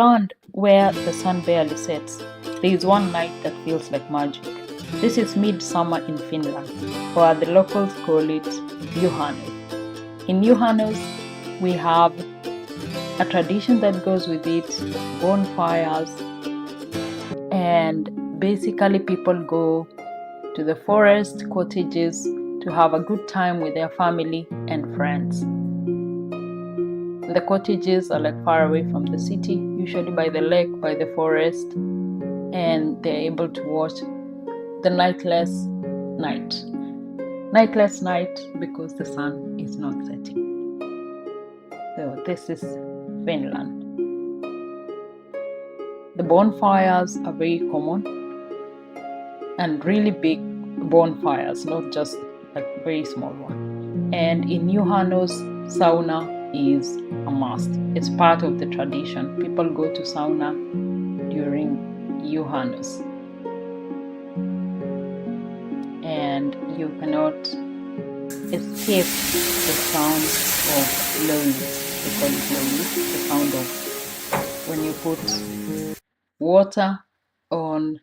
land where the sun barely sets, there is one night that feels like magic. This is Midsummer in Finland, or the locals call it Juhannus. In Juhannus, we have a tradition that goes with it, bonfires, and basically people go to the forest, cottages, to have a good time with their family and friends. The cottages are like far away from the city, usually by the lake, by the forest, and they're able to watch the nightless night because the sun is not setting. So this is Finland. The bonfires are very common and really big bonfires, not just like very small one. And in Juhannus, sauna is a must. It's part of the tradition. People go to sauna during Juhannus, and you cannot escape the sound of loads. They call it loads, the sound of when you put water on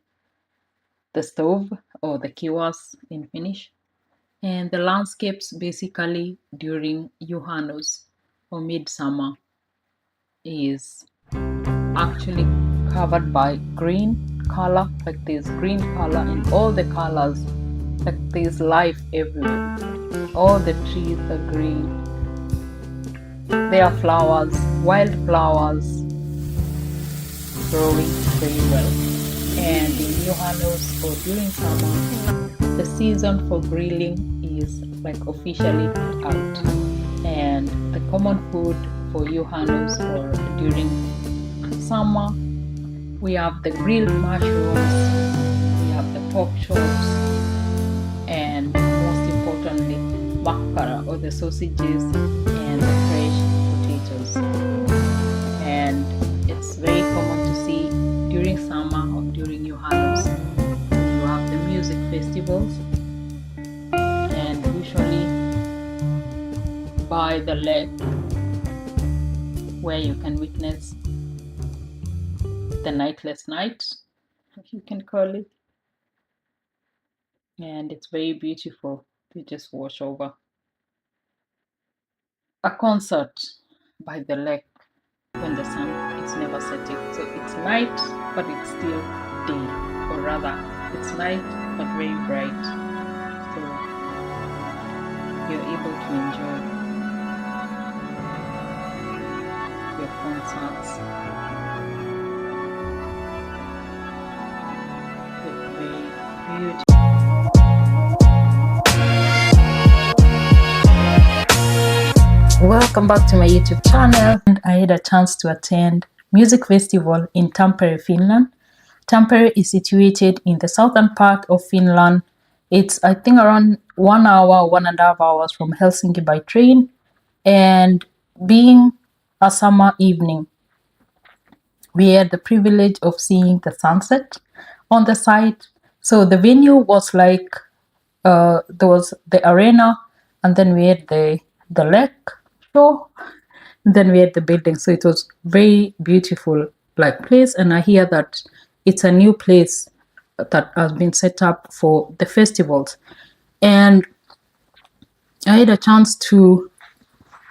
the stove, or the kiwas in Finnish. And the landscapes basically during Juhannus or Midsummer is actually covered by green color, like there's green color in all the colors, like there's life everywhere. All the trees are green. There are flowers, wild flowers growing very well. And in Juhannus or during summer, the season for grilling is like officially out. And the common food for Juhannus or during summer, we have the grilled mushrooms, we have the pork chops, and most importantly, makkara or the sausages and the fresh potatoes. And it's very common to see during summer or during Juhannus. You have the music festivals, and usually by the lake where you can witness the nightless night, if you can call it. And it's very beautiful to just watch over. A concert by the lake when the sun is never setting. So it's night, but it's still day, or rather, it's night, but very bright. So you're able to enjoy your concerts with very beautiful. Welcome back to my YouTube channel. And I had a chance to attend music festival in Tampere, Finland. Tampere is situated in the southern part of Finland. It's, I think, around 1 hour, 1.5 hours from Helsinki by train. And being a summer evening, we had the privilege of seeing the sunset on the site. So the venue was like, there was the arena, and then we had the lake show, then we had the building. So it was very beautiful like place, and I hear that it's a new place that has been set up for the festivals. And I had a chance to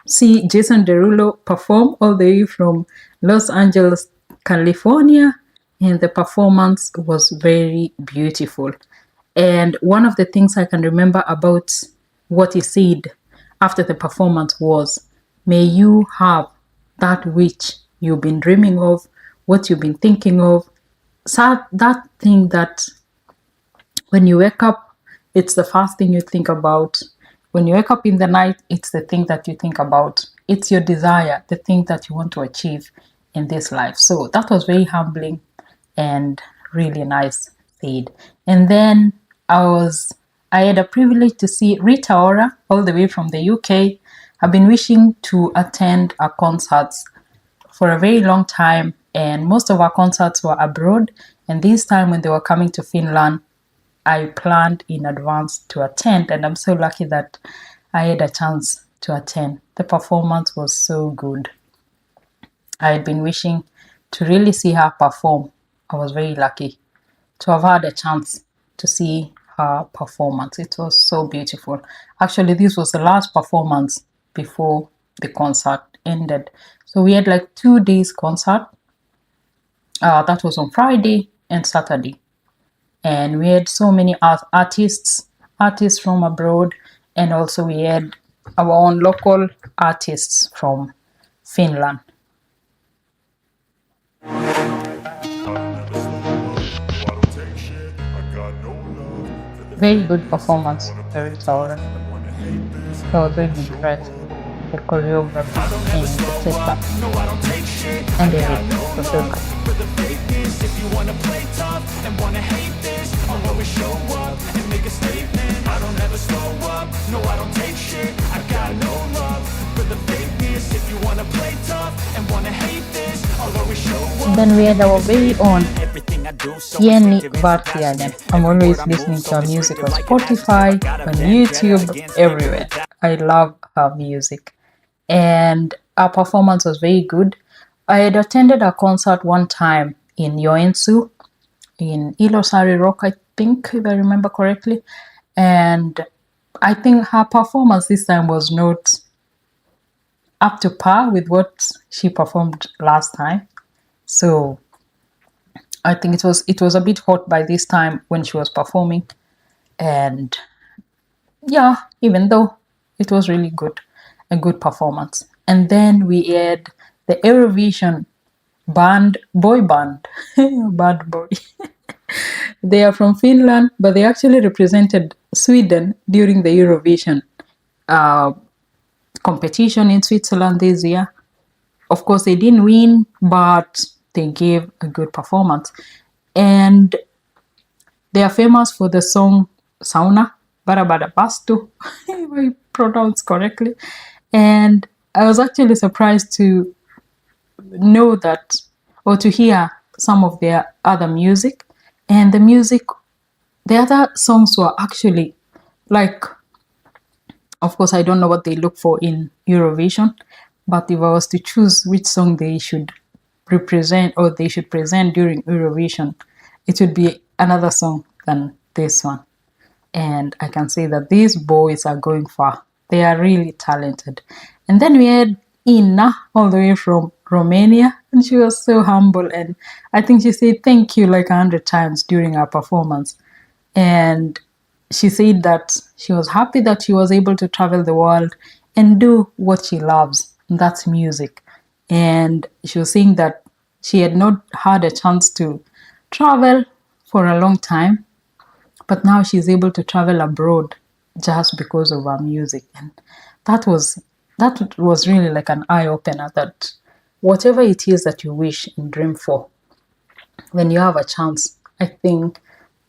see Jason Derulo perform all the way from Los Angeles, California, and the performance was very beautiful. And one of the things I can remember about what he said after the performance was, may you have that which you've been dreaming of, what you've been thinking of, so that thing that when you wake up, it's the first thing you think about. When you wake up in the night, it's the thing that you think about. It's your desire, the thing that you want to achieve in this life. So that was very humbling and really nice said. And then I had a privilege to see Rita Ora all the way from the UK. I've been wishing to attend her concerts for a very long time, and most of our concerts were abroad. And this time when they were coming to Finland, I planned in advance to attend, and I'm so lucky that I had a chance to attend. The performance was so good. I had been wishing to really see her perform. I was very lucky to have had a chance to see her performance. It was so beautiful. Actually, this was the last performance before the concert ended. So we had like 2 days concert. That was on Friday and Saturday. And we had so many artists from abroad, and also we had our own local artists from Finland. Very good performance, very thorough. I was very impressed. The choreography and the setup and everything was so good. If you wanna play tough and wanna hate this, I'll always show up and make a statement. I don't ever slow up, no I don't take shit. I got no love for the fakeness. If you wanna play tough and wanna hate this, I'll always show up. Then we had our very own Jenny Vartiainen. I'm always listening to her music on Spotify, on YouTube, everywhere. I love her music. And our performance was very good. I had attended a concert one time in Joensuu, in Ilosari Rock, I think, if I remember correctly. And I think her performance this time was not up to par with what she performed last time. So I think it was a bit hot by this time when she was performing. And yeah, even though it was really good, a good performance. And then we had the Eurovision boy band, Bad Boy. They are from Finland, but they actually represented Sweden during the Eurovision competition in Switzerland this year. Of course, they didn't win, but they gave a good performance. And they are famous for the song Sauna, Barabada Bastu, if I pronounce correctly. And I was actually surprised to know that, or to hear some of their other music. And the other songs were actually like, of course, I don't know what they look for in Eurovision, but if I was to choose which song they should represent or they should present during Eurovision, it would be another song than this one. And I can say that these boys are going far. They are really talented. And then we had Inna, all the way from Romania, and she was so humble, and I think she said thank you like 100 times during our performance. And she said that she was happy that she was able to travel the world and do what she loves, and that's music. And she was saying that she had not had a chance to travel for a long time, but now she's able to travel abroad just because of her music. And that was really like an eye-opener, that whatever it is that you wish and dream for, when you have a chance, I think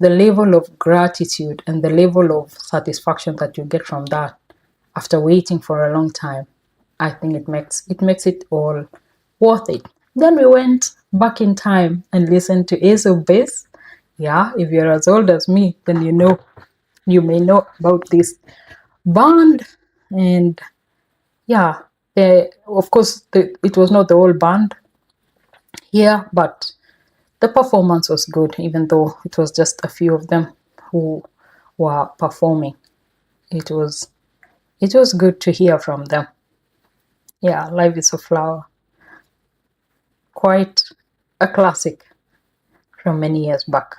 the level of gratitude and the level of satisfaction that you get from that after waiting for a long time, I think it makes it all worth it. Then we went back in time and listened to Ace of Base. Yeah, if you're as old as me, then you may know about this band. And yeah, of course, it was not the whole band here, but the performance was good, even though it was just a few of them who were performing. It was good to hear from them. Yeah, Life is a Flower. Quite a classic from many years back.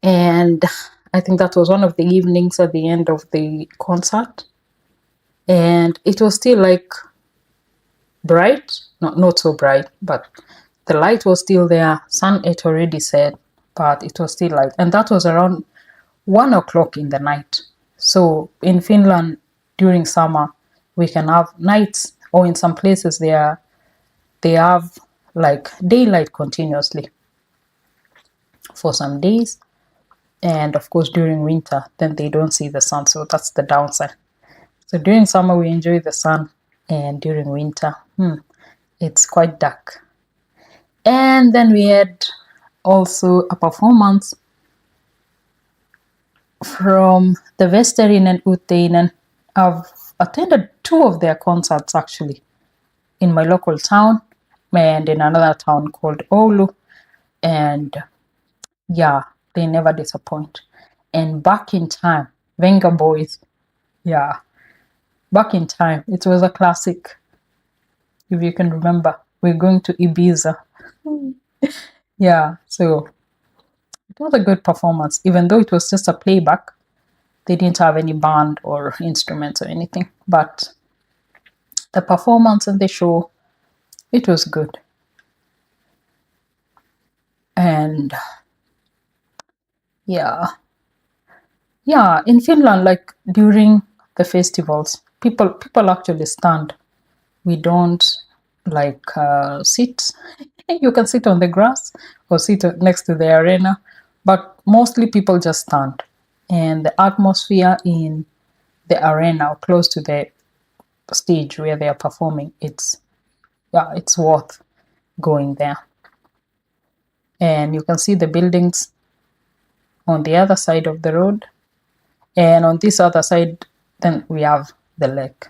And I think that was one of the evenings at the end of the concert. And it was still like bright, not so bright, but the light was still there. Sun had already set, but it was still light. And that was around 1 o'clock in the night. So in Finland, during summer, we can have nights, or in some places they have like daylight continuously for some days. And of course, during winter, then they don't see the sun. So that's the downside. So during summer, we enjoy the sun. And during winter, it's quite dark. And then we had also a performance from the Westerinen and Utteinen. I've attended 2 of their concerts actually in my local town. and in another town called Oulu. And yeah, they never disappoint. And back in time, Venga Boys, yeah, back in time, it was a classic. If you can remember, we're going to Ibiza. Yeah, so it was a good performance, even though it was just a playback. They didn't have any band or instruments or anything, but the performance and the show, it was good. And yeah, in Finland, like during the festivals, people actually stand. We don't like sit. You can sit on the grass or sit next to the arena, but mostly people just stand. And the atmosphere in the arena or close to the stage where they are performing, it's worth going there. And you can see the buildings on the other side of the road, and on this other side then we have the lake.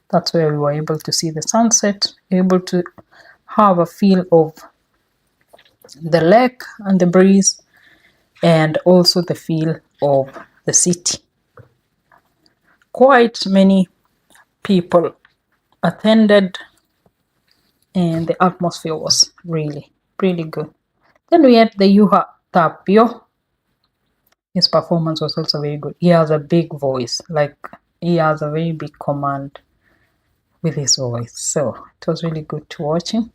That's where we were able to see the sunset, able to have a feel of the lake and the breeze, and also the feel of the city. Quite many people attended, and the atmosphere was really, really good. Then we had the Juha Tapio. His performance was also very good. He has a big voice, like he has a very big command with his voice. So it was really good to watch him.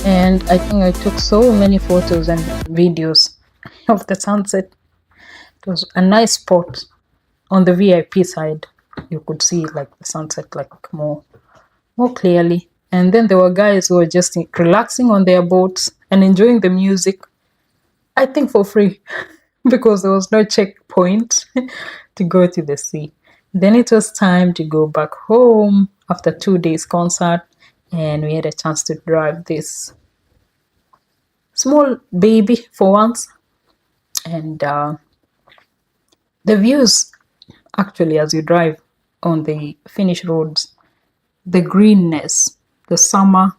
And I think I took so many photos and videos of the sunset. It was a nice spot. On the VIP side, you could see like the sunset like more clearly. And then there were guys who were just relaxing on their boats and enjoying the music, I think for free, because there was no checkpoint to go to the sea. Then it was time to go back home after 2 days concert, and we had a chance to drive this small baby for once. And the views, actually, as you drive on the Finnish roads, the greenness, the summer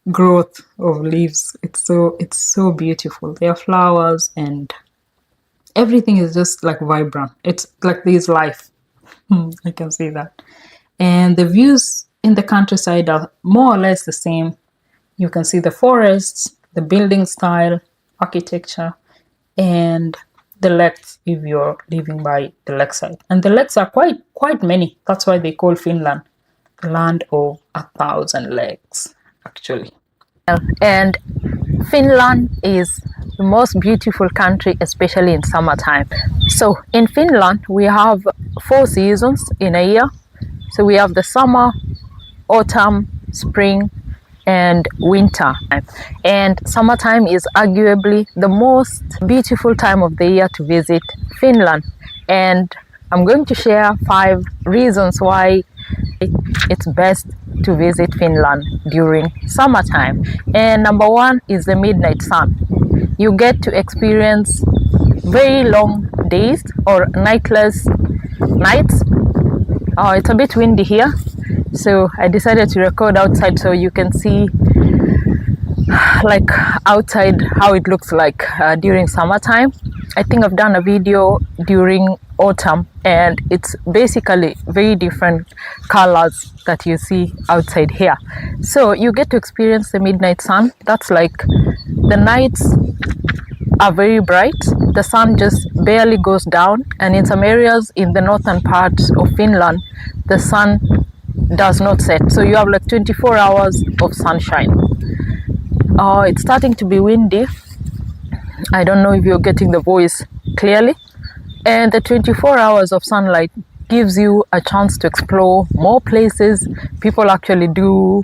growth of leaves, it's so beautiful. There are flowers and everything is just like vibrant. It's like there's life. I can see that. And the views in the countryside are more or less the same. You can see the forests, the building style, architecture, and the lakes if you're living by the lakeside. And the lakes are quite many. That's why they call Finland the land of 1,000 lakes, actually. And Finland is the most beautiful country, especially in summertime. So in Finland, we have 4 seasons in a year. So we have the summer, autumn, spring, and winter. And summertime is arguably the most beautiful time of the year to visit Finland. And I'm going to share 5 reasons why it's best to visit Finland during summertime. And number 1 is the midnight sun. You get to experience very long days or nightless nights. It's a bit windy here, so I decided to record outside so you can see like outside how it looks like during summertime. I think I've done a video during autumn, and it's basically very different colors that you see outside here. So you get to experience the midnight sun. That's like the nights are very bright, the sun just barely goes down, and in some areas in the northern part of Finland the sun does not set, so you have like 24 hours of sunshine. It's starting to be windy. I don't know if you're getting the voice clearly. And the 24 hours of sunlight gives you a chance to explore more places. People actually do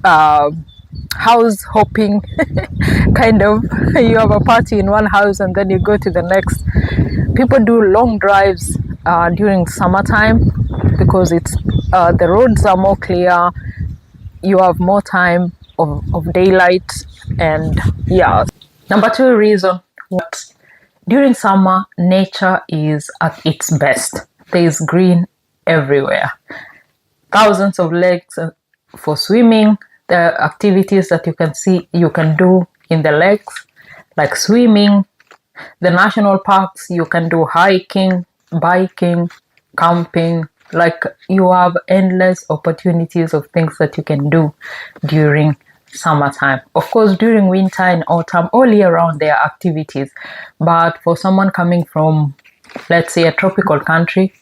house hopping, kind of. You have a party in one house and then you go to the next. People do long drives during summertime because it's the roads are more clear. You have more time of daylight, and yeah. Number two reason, what during summer, nature is at its best. There is green everywhere. Thousands of lakes for swimming. There are activities that you can do in the lakes, like swimming. The national parks, you can do hiking, biking, camping. Like, you have endless opportunities of things that you can do during summertime. Of course, during winter and autumn, all year round, there are activities. But for someone coming from, let's say, a tropical country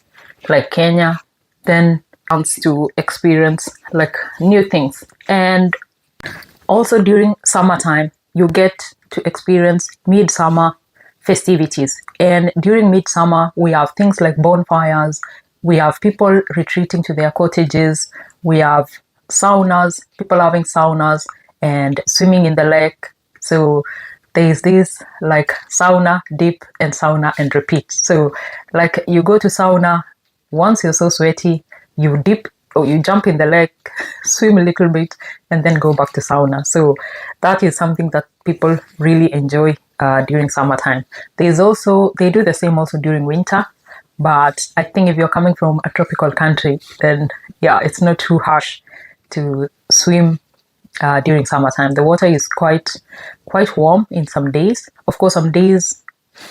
like Kenya, then wants to experience like new things. And also during summertime, you get to experience midsummer festivities. And during midsummer, we have things like bonfires, we have people retreating to their cottages, we have saunas, people having saunas and swimming in the lake. So there's this like sauna, dip, and sauna and repeat. So like, you go to sauna, once you're so sweaty, you dip or you jump in the lake, swim a little bit, and then go back to sauna. So that is something that people really enjoy during summertime. They do the same also during winter. But I think if you're coming from a tropical country, then yeah, it's not too harsh to swim during summertime. The water is quite warm in some days. Of course, some days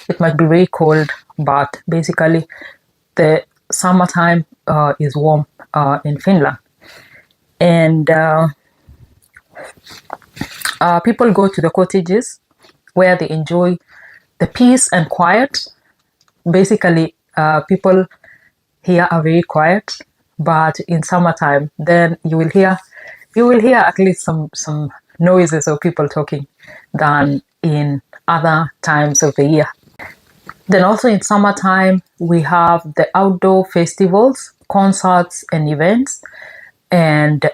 it might be very cold, but basically the summertime is warm in Finland. And people go to the cottages where they enjoy the peace and quiet. Basically, people here are very quiet, but in summertime, then you will hear at least some noises of people talking than in other times of the year. Then also in summertime, we have the outdoor festivals, concerts, and events. And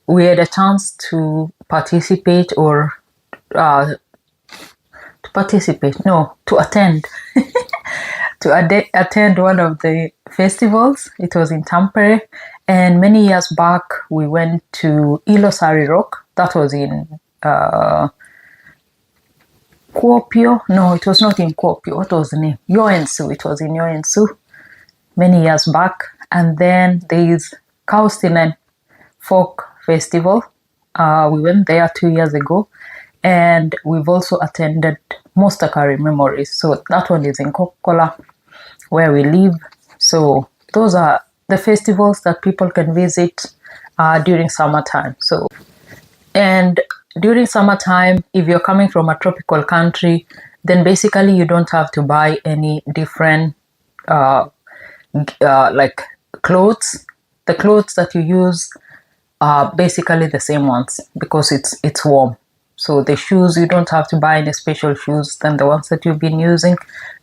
we had a chance to participate or to attend attend one of the festivals. It was in Tampere, and many years back we went to Ilosari Rock. That was in Kuopio. No, it was not in Kuopio. What was the name? Joensuu. It was in Joensuu many years back. And then there is Kaustinen Folk Festival. We went there 2 years ago. And we've also attended Mustakari Memories. So that one is in Kokkola, where we live. So those are the festivals that people can visit during summertime. And during summertime, if you're coming from a tropical country, then basically you don't have to buy any different like clothes. The clothes that you use are basically the same ones because it's warm. So the shoes, you don't have to buy any special shoes than the ones that you've been using.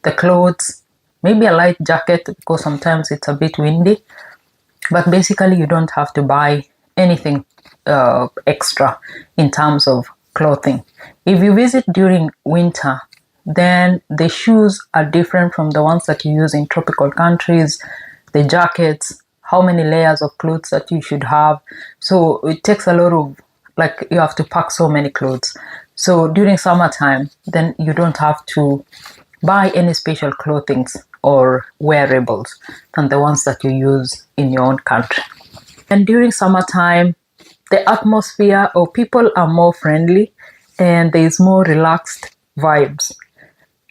The clothes, maybe a light jacket because sometimes it's a bit windy. But basically you don't have to buy anything extra in terms of clothing. If you visit during winter, then the shoes are different from the ones that you use in tropical countries. The jackets, how many layers of clothes that you should have. So it takes a lot of, like, you have to pack so many clothes. So during summertime, then you don't have to buy any special clothing or wearables than the ones that you use in your own country. And during summertime, the atmosphere or people are more friendly and there is more relaxed vibes.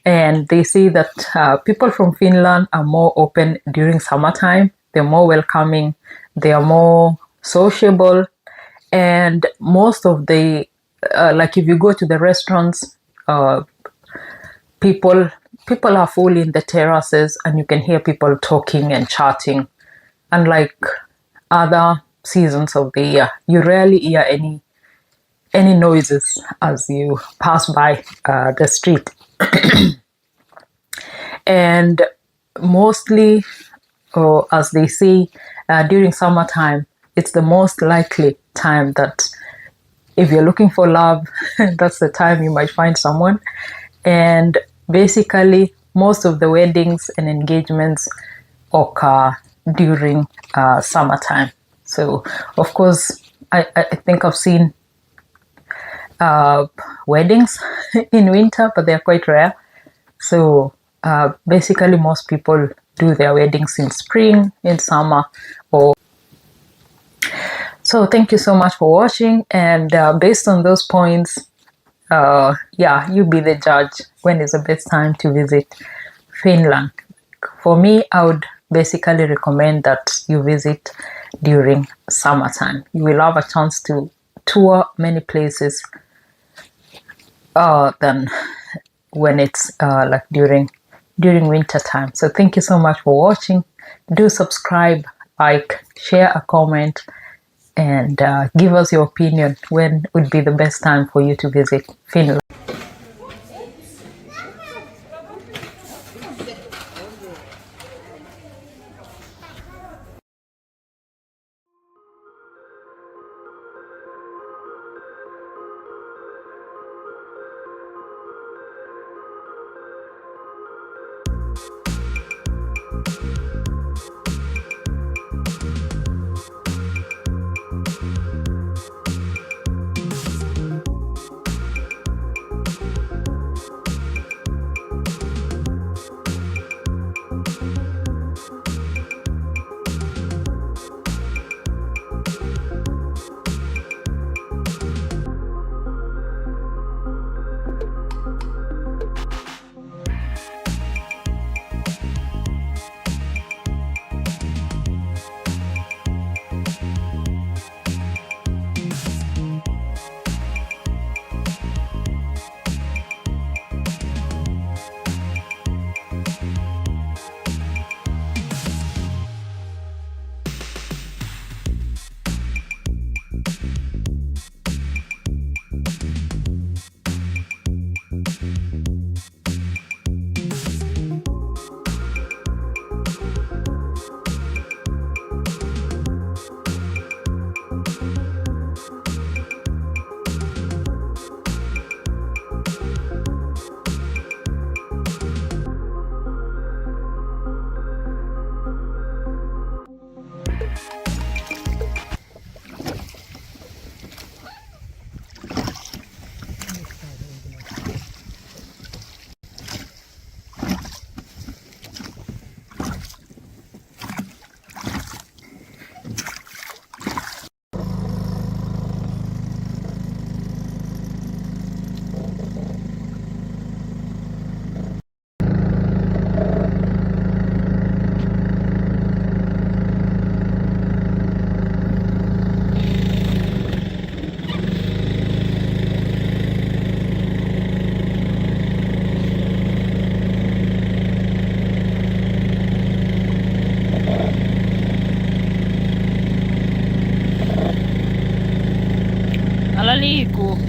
And they say that people from Finland are more open during summertime. They're more welcoming. They are more sociable. And most of the, like if you go to the restaurants, people are full in the terraces and you can hear people talking and chatting. Unlike other seasons of the year, you rarely hear any noises as you pass by the street. And mostly, as they say, during summertime, it's the most likely time that if you're looking for love, that's the time you might find someone. And basically, most of the weddings and engagements occur during summertime. So, of course, I think I've seen weddings in winter, but they're quite rare. So basically most people do their weddings in spring, in summer, or so thank you so much for watching, and based on those points, yeah, you be the judge. When is the best time to visit Finland? For me, I would basically recommend that you visit during summertime. You will have a chance to tour many places than when it's like during winter time. So thank you so much for watching. Do subscribe, like, share a comment, and give us your opinion. When would be the best time for you to visit Finland? Älä liiku.